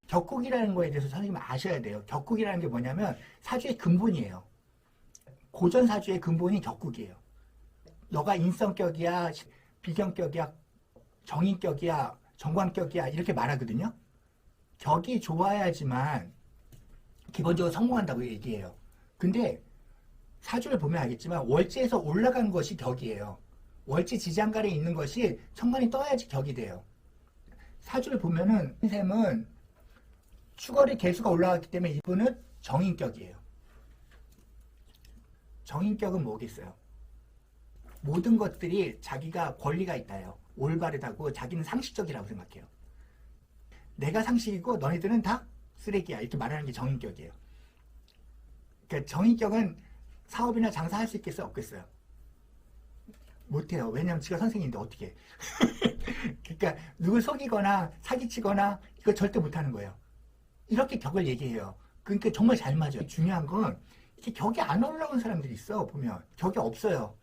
격국이라는 거에 대해서 선생님 아셔야 돼요. 격국이라는 게 뭐냐면 사주의 근본이에요. 고전 사주의 근본이 격국이에요. 너가 인성격이야, 비경격이야, 정인격이야, 정관격이야 이렇게 말하거든요. 격이 좋아야지만 기본적으로 성공한다고 얘기해요. 근데 사주를 보면 알겠지만 월지에서 올라간 것이 격이에요. 월지 지장간에 있는 것이 천간이 떠야지 격이 돼요. 사주를 보면은 셈은 추월이 개수가 올라갔기 때문에 이분은 정인격이에요. 정인격은 뭐겠어요? 모든 것들이 자기가 권리가 있다요. 올바르다고 자기는 상식적이라고 생각해요. 내가 상식이고 너희들은 다 쓰레기야 이렇게 말하는 게 정인격이에요. 그러니까 정인격은 사업이나 장사할 수 있겠어요? 없겠어요? 못해요. 왜냐하면 지가 선생님인데 어떻게 해. 그러니까 누굴 속이거나 사기치거나 이거 절대 못하는 거예요. 이렇게 격을 얘기해요. 그러니까 정말 잘 맞아요. 중요한 건 이렇게 격이 안 올라온 사람들이 있어. 보면 격이 없어요.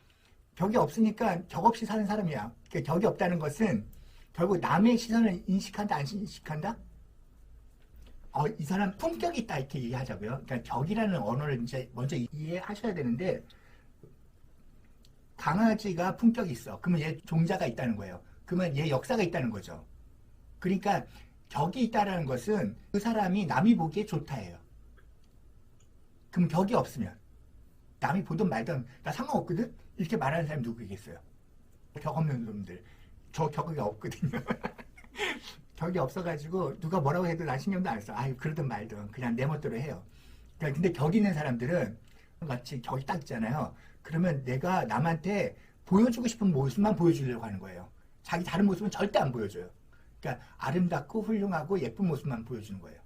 격이 없으니까 격 없이 사는 사람이야. 그러니까 격이 없다는 것은 결국 남의 시선을 인식한다 안 인식한다? 이 사람 품격이 있다 이렇게 얘기하자고요. 그러니까 격이라는 언어를 이제 먼저 이해하셔야 되는데 강아지가 품격이 있어. 그러면 얘 종자가 있다는 거예요. 그러면 얘 역사가 있다는 거죠. 그러니까 격이 있다는 것은 그 사람이 남이 보기에 좋다예요. 그럼 격이 없으면 남이 보든 말든 나 상관없거든? 이렇게 말하는 사람이 누구겠어요? 격 없는 놈들. 저 격이 없거든요. 격이 없어가지고 누가 뭐라고 해도 난 신경도 안 써. 아유 그러든 말든 그냥 내 멋대로 해요. 그러니까 근데 격 있는 사람들은 마치 격이 딱 있잖아요. 그러면 내가 남한테 보여주고 싶은 모습만 보여주려고 하는 거예요. 자기 다른 모습은 절대 안 보여줘요. 그러니까 아름답고 훌륭하고 예쁜 모습만 보여주는 거예요.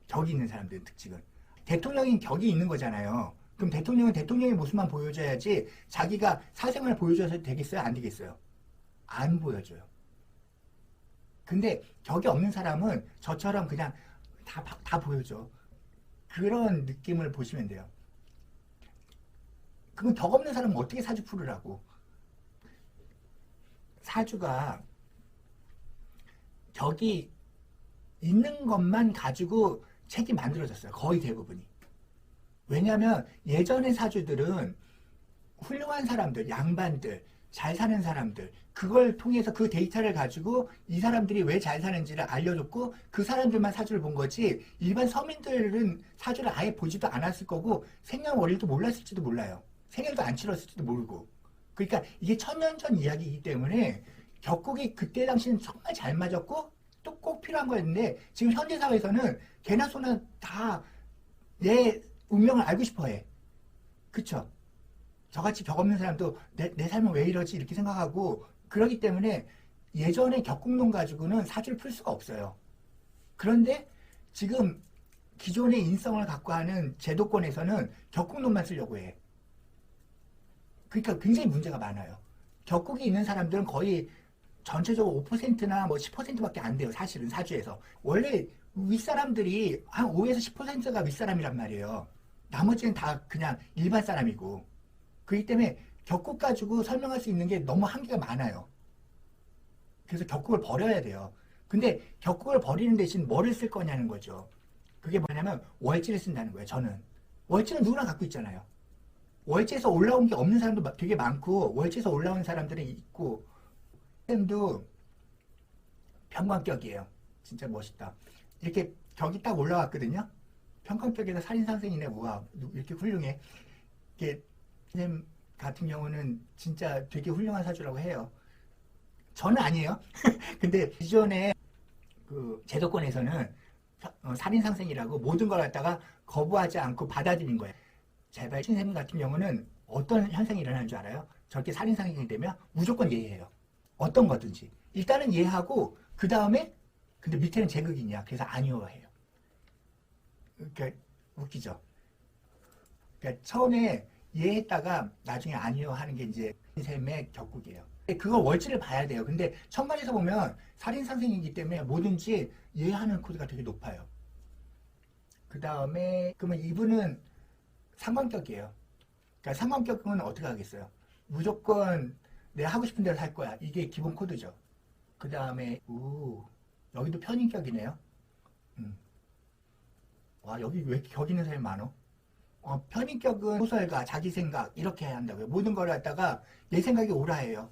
격이 있는 사람들의 특징은. 대통령인 격이 있는 거잖아요. 그럼 대통령은 대통령의 모습만 보여줘야지 자기가 사생활을 보여줘서 되겠어요? 안 되겠어요? 안 보여줘요. 근데 격이 없는 사람은 저처럼 그냥 다 보여줘. 그런 느낌을 보시면 돼요. 그럼 격 없는 사람은 어떻게 사주 풀으라고? 사주가 격이 있는 것만 가지고 책이 만들어졌어요. 거의 대부분이. 왜냐하면 예전의 사주들은 훌륭한 사람들, 양반들, 잘 사는 사람들 그걸 통해서 그 데이터를 가지고 이 사람들이 왜 잘 사는지를 알려줬고 그 사람들만 사주를 본 거지 일반 서민들은 사주를 아예 보지도 않았을 거고 생년월일도 몰랐을지도 몰라요. 생일도 안 치렀을지도 모르고. 그러니까 이게 1000년 전 이야기이기 때문에 격국이 그때 당시는 정말 잘 맞았고 또 꼭 필요한 거였는데 지금 현대사회에서는 개나 소나 다 내 운명을 알고 싶어해. 그쵸? 저같이 격 없는 사람도 내 삶은 왜 이러지 이렇게 생각하고 그러기 때문에 예전에 격국론 가지고는 사주를 풀 수가 없어요. 그런데 지금 기존의 인성을 갖고 하는 제도권에서는 격국론만 쓰려고 해. 그러니까 굉장히 문제가 많아요. 격국이 있는 사람들은 거의 전체적으로 5%나 뭐 10%밖에 안 돼요. 사실은 사주에서. 원래 윗사람들이 한 5에서 10%가 윗사람이란 말이에요. 나머지는 다 그냥 일반 사람이고. 그렇기 때문에 격국 가지고 설명할 수 있는 게 너무 한계가 많아요. 그래서 격국을 버려야 돼요. 근데 격국을 버리는 대신 뭐를 쓸 거냐는 거죠. 그게 뭐냐면 월지를 쓴다는 거예요. 저는. 월지는 누구나 갖고 있잖아요. 월지에서 올라온 게 없는 사람도 되게 많고 월지에서 올라온 사람들이 있고 쌤도 평관격이에요. 진짜 멋있다. 이렇게 격이 딱 올라왔거든요. 평관격에서 살인상생이네. 우와 이렇게 훌륭해. 이게 쌤 같은 경우는 진짜 되게 훌륭한 사주라고 해요. 저는 아니에요. 근데 기존에 그 제도권에서는 살인상생이라고 모든 걸 갖다가 거부하지 않고 받아들인 거예요. 제발 신쌤 같은 경우는 어떤 현상이 일어나는 줄 알아요? 저렇게 살인상생이 되면 무조건 예의해요. 어떤 거든지. 일단은 이해하고 그 다음에 근데 밑에는 제극이냐. 그래서 아니오해요. 그러니까 웃기죠. 그러니까 처음에 이해했다가 나중에 아니오하는 게 이제 쌤의 격국이에요. 그걸 월지를 봐야 돼요. 근데 천간에서 보면 살인상생이기 때문에 뭐든지 이해하는 코드가 되게 높아요. 그 다음에 그러면 이분은 상관격이에요. 그러니까 상관격은 어떻게 하겠어요? 무조건 내가 하고 싶은 대로 살 거야. 이게 기본 코드죠. 그 다음에 여기도 편인격이네요. 와, 여기 왜 이렇게 격 있는 사람이 많어? 편인격은 소설가, 자기 생각 이렇게 해야 한다고요. 모든 걸 갖다가 내 생각이 옳아해요.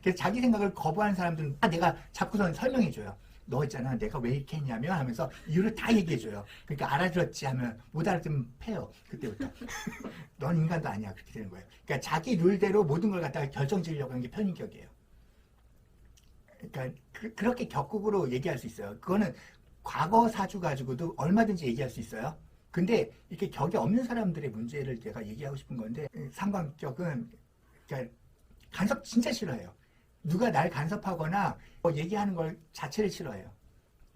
그래서 자기 생각을 거부하는 사람들은 다 내가 자꾸선 설명해줘요. 너 있잖아, 내가 왜 이렇게 했냐면 하면서 이유를 다 얘기해줘요. 그러니까 알아들었지 하면 못 알아들으면 패요. 그때부터. 넌 인간도 아니야. 그렇게 되는 거예요. 그러니까 자기 룰대로 모든 걸 갖다가 결정지으려고 하는 게 편인격이에요. 그러니까 그렇게 격국으로 얘기할 수 있어요. 그거는 과거 사주 가지고도 얼마든지 얘기할 수 있어요. 근데 이렇게 격이 없는 사람들의 문제를 제가 얘기하고 싶은 건데, 상관격은 그러니까 간섭 진짜 싫어해요. 누가 날 간섭하거나 얘기하는 걸 자체를 싫어해요.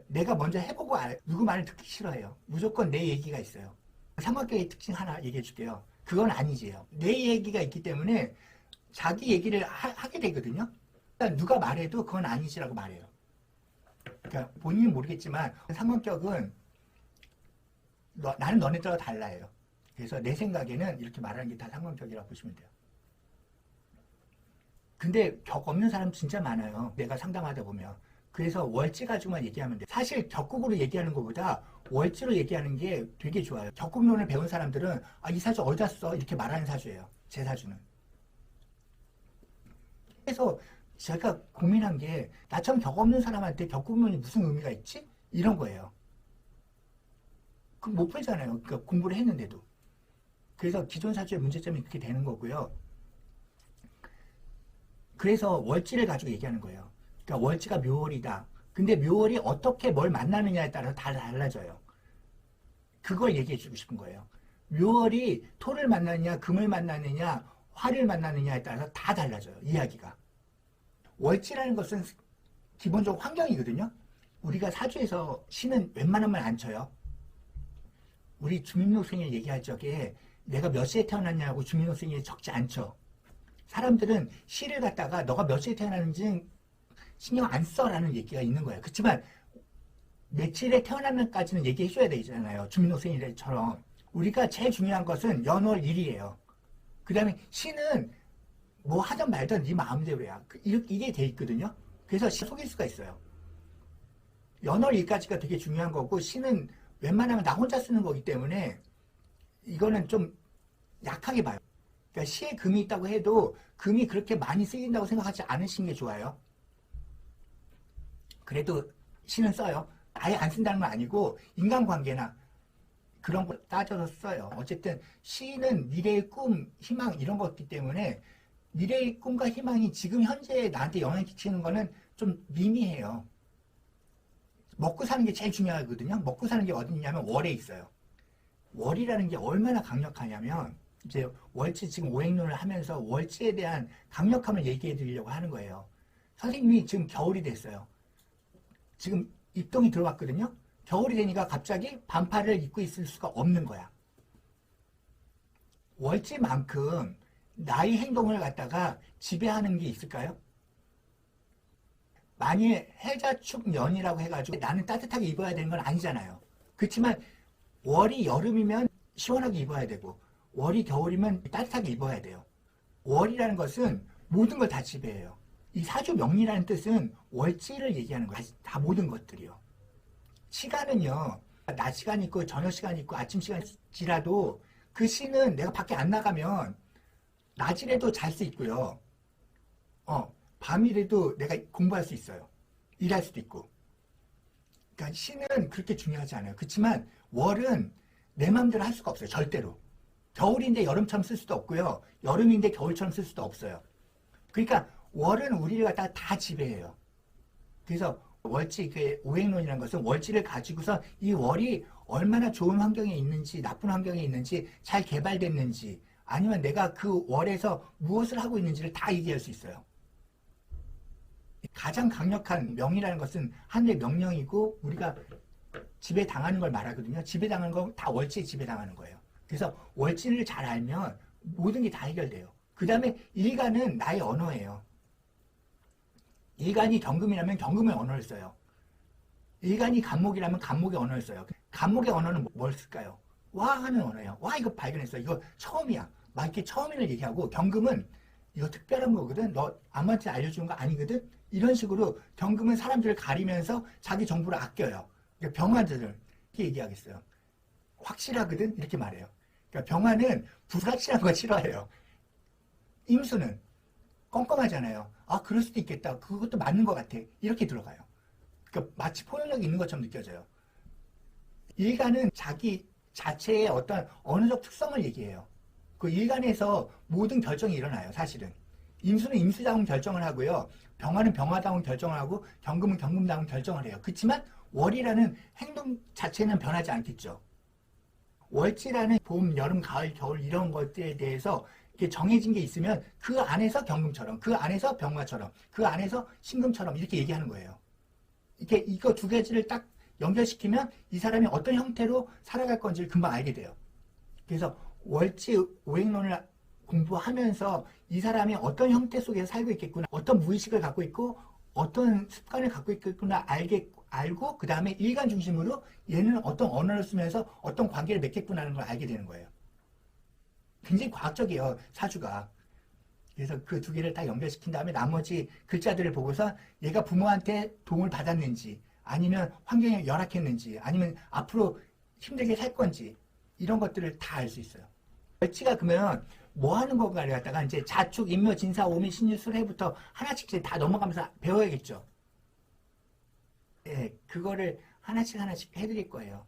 내가 먼저 해보고 누구 말을 듣기 싫어해요. 무조건 내 얘기가 있어요. 삼각격의 특징 하나 얘기해 줄게요. 그건 아니지요. 내 얘기가 있기 때문에 자기 얘기를 하게 되거든요. 그러니까 누가 말해도 그건 아니지라고 말해요. 그러니까 본인은 모르겠지만 삼각격은 나는 너네들과 달라요. 그래서 내 생각에는 이렇게 말하는 게 다 삼각격이라고 보시면 돼요. 근데 격 없는 사람 진짜 많아요. 내가 상담하다 보면. 그래서 월지 가지고만 얘기하면 돼요. 사실 격국으로 얘기하는 것보다 월지로 얘기하는 게 되게 좋아요. 격국론을 배운 사람들은 이 사주 어디다 써? 이렇게 말하는 사주예요. 제 사주는. 그래서 제가 고민한 게 나처럼 격 없는 사람한테 격국론이 무슨 의미가 있지? 이런 거예요. 그럼 못 풀잖아요. 그러니까 공부를 했는데도. 그래서 기존 사주의 문제점이 그렇게 되는 거고요. 그래서 월지를 가지고 얘기하는 거예요. 그러니까 월지가 묘월이다. 근데 묘월이 어떻게 뭘 만나느냐에 따라서 다 달라져요. 그걸 얘기해 주고 싶은 거예요. 묘월이 토를 만나느냐, 금을 만나느냐, 화를 만나느냐에 따라서 다 달라져요. 이야기가. 월지라는 것은 기본적으로 환경이거든요. 우리가 사주에서 시는 웬만하면 안 쳐요. 우리 주민등록생일 얘기할 적에 내가 몇 시에 태어났냐고 주민등록생일 적지 않죠. 사람들은 시를 갖다가 너가 몇 시에 태어났는지 신경 안 써라는 얘기가 있는 거예요. 그렇지만 며칠에 태어났는지까지는 얘기해 줘야 되잖아요. 주민등록생일처럼. 우리가 제일 중요한 것은 연월일이에요. 그 다음에 시는 뭐 하든 말든 네 마음대로야. 이게 돼 있거든요. 그래서 시 속일 수가 있어요. 연월일까지가 되게 중요한 거고 시는 웬만하면 나 혼자 쓰는 거기 때문에 이거는 좀 약하게 봐요. 그러니까 시에 금이 있다고 해도 금이 그렇게 많이 쓰인다고 생각하지 않으시는 게 좋아요. 그래도 시는 써요. 아예 안 쓴다는 건 아니고 인간관계나 그런 걸 따져서 써요. 어쨌든 시는 미래의 꿈, 희망 이런 거기 때문에 미래의 꿈과 희망이 지금 현재 나한테 영향을 끼치는 거는 좀 미미해요. 먹고 사는 게 제일 중요하거든요. 먹고 사는 게 어디 있냐면 월에 있어요. 월이라는 게 얼마나 강력하냐면 이제 월지 지금 오행론을 하면서 월지에 대한 강력함을 얘기해 드리려고 하는 거예요. 선생님이 지금 겨울이 됐어요. 지금 입동이 들어왔거든요. 겨울이 되니까 갑자기 반팔을 입고 있을 수가 없는 거야. 월지만큼 나의 행동을 갖다가 지배하는 게 있을까요? 만일 해자축년이라고 해가지고 나는 따뜻하게 입어야 되는 건 아니잖아요. 그렇지만 월이 여름이면 시원하게 입어야 되고 월이 겨울이면 따뜻하게 입어야 돼요. 월이라는 것은 모든 걸 다 지배해요. 이 사주 명리라는 뜻은 월지를 얘기하는 거예요. 다 모든 것들이요. 시간은요. 낮 시간 있고 저녁 시간 있고 아침 시간이라도 그 시는 내가 밖에 안 나가면 낮이라도 잘 수 있고요. 밤이라도 내가 공부할 수 있어요. 일할 수도 있고. 그러니까 시는 그렇게 중요하지 않아요. 그렇지만 월은 내 마음대로 할 수가 없어요. 절대로. 겨울인데 여름처럼 쓸 수도 없고요. 여름인데 겨울처럼 쓸 수도 없어요. 그러니까 월은 우리를 갖다가 다 지배해요. 그래서 월지, 그 오행론이라는 것은 월지를 가지고서 이 월이 얼마나 좋은 환경에 있는지 나쁜 환경에 있는지 잘 개발됐는지 아니면 내가 그 월에서 무엇을 하고 있는지를 다 얘기할 수 있어요. 가장 강력한 명이라는 것은 하늘의 명령이고 우리가 지배당하는 걸 말하거든요. 지배당하는 건 다 월지에 지배당하는 거예요. 그래서 월지를 잘 알면 모든 게 다 해결돼요. 그 다음에 일간은 나의 언어예요. 일간이 경금이라면 경금의 언어를 써요. 일간이 간목이라면 간목의 언어를 써요. 간목의 언어는 뭘 쓸까요? 와 하는 언어예요. 와 이거 발견했어. 이거 처음이야. 막 이렇게 처음을 얘기하고 경금은 이거 특별한 거거든. 너 아무한테 알려주는 거 아니거든. 이런 식으로 경금은 사람들을 가리면서 자기 정보를 아껴요. 그러니까 병화들을 이렇게 얘기하겠어요. 확실하거든 이렇게 말해요. 그러니까 병화는 불확실한 거 싫어해요. 임수는 껌껌하잖아요. 아 그럴 수도 있겠다. 그것도 맞는 것 같아. 이렇게 들어가요. 그러니까 마치 포용력이 있는 것처럼 느껴져요. 일간은 자기 자체의 어떤 언어적 특성을 얘기해요. 그 일간에서 모든 결정이 일어나요. 사실은. 임수는 임수다운 결정을 하고요. 병화는 병화다운 결정을 하고 경금은 경금다운 결정을 해요. 그렇지만 월이라는 행동 자체는 변하지 않겠죠. 월지라는 봄, 여름, 가을, 겨울 이런 것들에 대해서 이렇게 정해진 게 있으면 그 안에서 경금처럼, 그 안에서 병화처럼, 그 안에서 신금처럼 이렇게 얘기하는 거예요. 이렇게 이거 두 가지를 딱 연결시키면 이 사람이 어떤 형태로 살아갈 건지를 금방 알게 돼요. 그래서 월지 오행론을 공부하면서 이 사람이 어떤 형태 속에서 살고 있겠구나, 어떤 무의식을 갖고 있고 어떤 습관을 갖고 있겠구나 알고 그 다음에 일간 중심으로 얘는 어떤 언어를 쓰면서 어떤 관계를 맺겠구나 하는 걸 알게 되는 거예요. 굉장히 과학적이에요, 사주가. 그래서 그 두 개를 다 연결시킨 다음에 나머지 글자들을 보고서 얘가 부모한테 도움을 받았는지 아니면 환경이 열악했는지 아니면 앞으로 힘들게 살 건지 이런 것들을 다 알 수 있어요. 월치가 그러면 뭐 하는 건가를 갖다가 이제 자축, 인묘, 진사, 오미, 신유, 술해부터 하나씩 이제 다 넘어가면서 배워야겠죠. 예, 그거를 하나씩 해드릴 거예요.